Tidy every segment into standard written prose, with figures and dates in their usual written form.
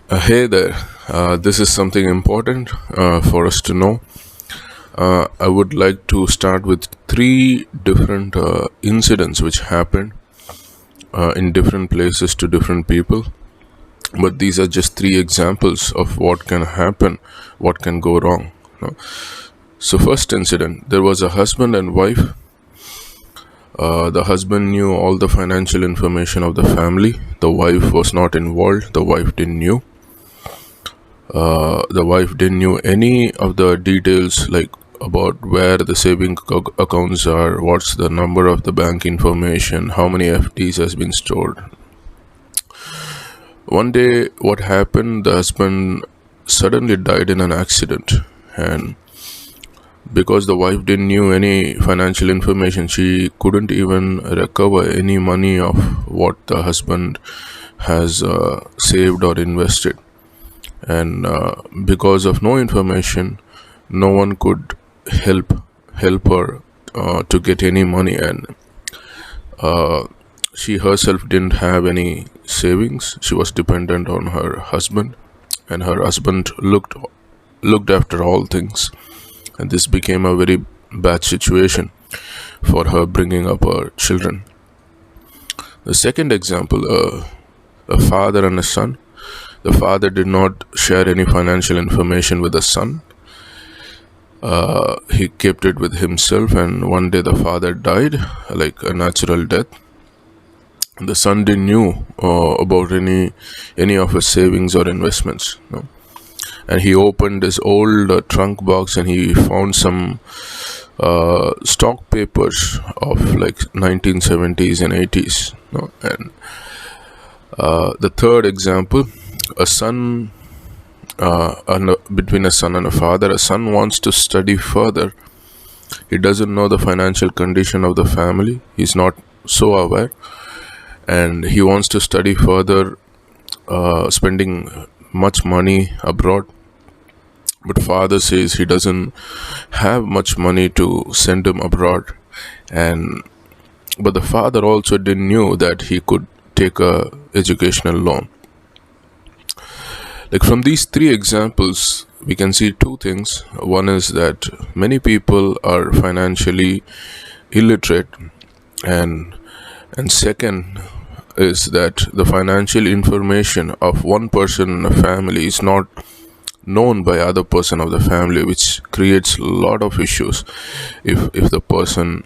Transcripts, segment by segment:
Hey there, this is something important for us to know. I would like to start with three different incidents which happened in different places to different people. But these are just three examples of what can happen, what can go wrong. So, first incident, there was a husband and wife. The husband knew all the financial information of the family. The wife was not involved. The wife didn't knew. The wife didn't knew any of the details like about where the accounts are, what's the number of the bank information, how many FDs has been stored. One day, what happened? The husband suddenly died in an accident, and because the wife didn't knew any financial information, she couldn't even recover any money of what the husband has saved or invested. And because of no information, no one could help her to get any money, and she herself didn't have any savings. She was dependent on her husband, and her husband looked after all things, and this became a very bad situation for her bringing up her children. The second example, a father and a son. The father did not share any financial information with the son. He kept it with himself, and one day the father died, like a natural death. The son didn't knew about any of his savings or investments. And he opened his old trunk box, and he found some stock papers of like 1970s and 80s. And the third example, a son between a son and a father. A son wants to study further. He doesn't know the financial condition of the family. He's not so aware, and he wants to study further, spending much money abroad. But father says he doesn't have much money to send him abroad, and but the father also didn't knew that he could take a educational loan. Like from these three examples, we can see two things. One is that many people are financially illiterate, and second is that the financial information of one person in a family is not known by other person of the family, which creates a lot of issues if the person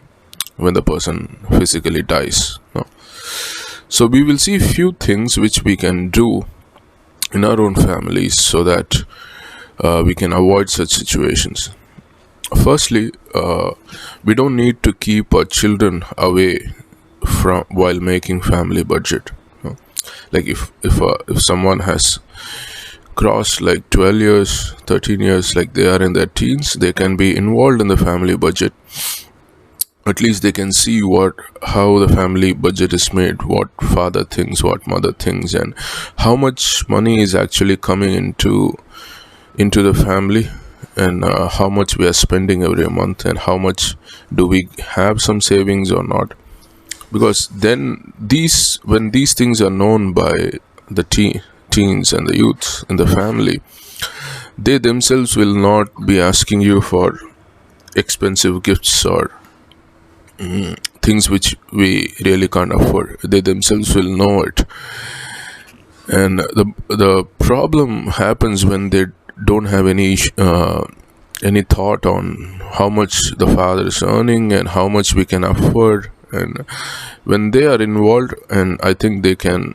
when the person physically dies. So we will see few things which we can do in our own families so that we can avoid such situations. Firstly, we don't need to keep our children away from while making family budget. Like if someone has crossed like 12 years, 13 years, like they are in their teens, they can be involved in the family budget. At least they can see how the family budget is made, what father thinks, what mother thinks, and how much money is actually coming into the family, and how much we are spending every month, and how much do we have some savings or not. Because then when these things are known by the teens and the youths in the family, they themselves will not be asking you for expensive gifts or things which we really can't afford. They themselves will know it. And the problem happens when they don't have any thought on how much the father is earning and how much we can afford. And when they are involved, and I think they can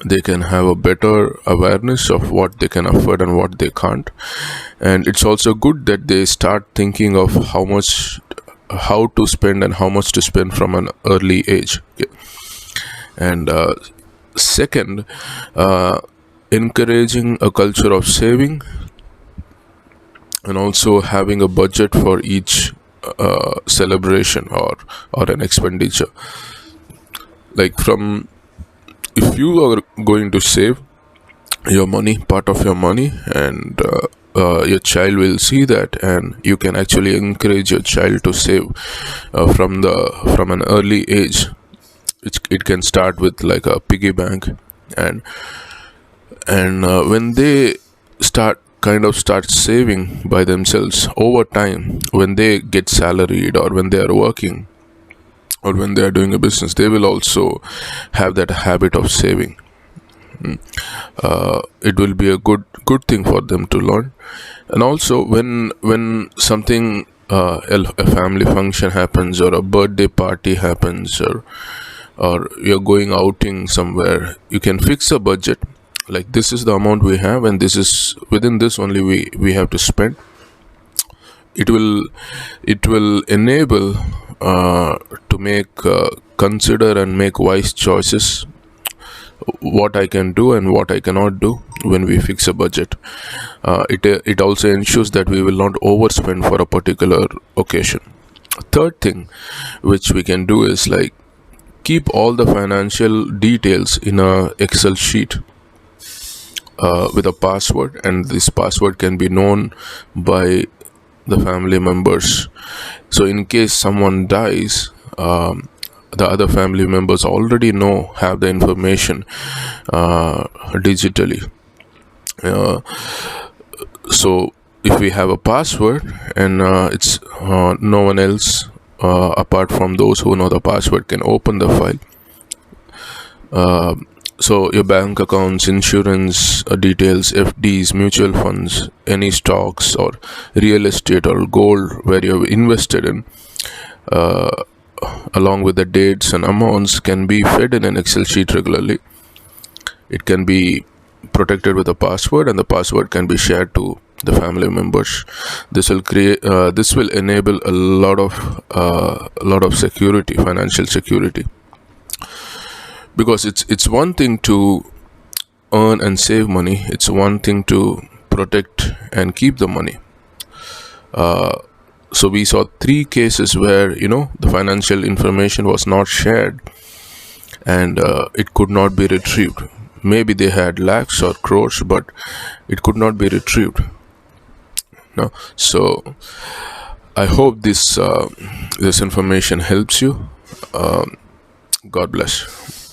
have a better awareness of what they can afford and what they can't. And it's also good that they start thinking of how to spend and how much to spend from an early age. Okay. And second, encouraging a culture of saving, and also having a budget for each celebration or an expenditure. Like if you are going to save your money, part of your money, and your child will see that, and you can actually encourage your child to save from an early age. It can start with like a piggy bank, and And when they start saving by themselves over time, when they get salaried or when they are working or when they are doing a business, they will also have that habit of saving. It will be a good thing for them to learn. And also, when something, a family function happens, or a birthday party happens, or you're going outing somewhere, you can fix a budget, like this is the amount we have, and this is within this only we have to spend. It will enable to make consider and make wise choices, what I can do and what I cannot do when we fix a budget. It also ensures that we will not overspend for a particular occasion. Third thing which we can do is like keep all the financial details in a Excel sheet with a password, and this password can be known by the family members. So in case someone dies, the other family members already have the information digitally. So if we have a password, and it's no one else apart from those who know the password can open the file. So your bank accounts, insurance details, FDs, mutual funds, any stocks or real estate or gold where you have invested in, along with the dates and amounts, can be fed in an Excel sheet regularly. It can be protected with a password, and the password can be shared to the family members. This will enable a lot of security, financial security. Because it's one thing to earn and save money, it's one thing to protect and keep the money. So we saw 3 cases where the financial information was not shared, and it could not be retrieved. Maybe they had lakhs or crores, but it could not be retrieved. No, so I hope this information helps you. God bless.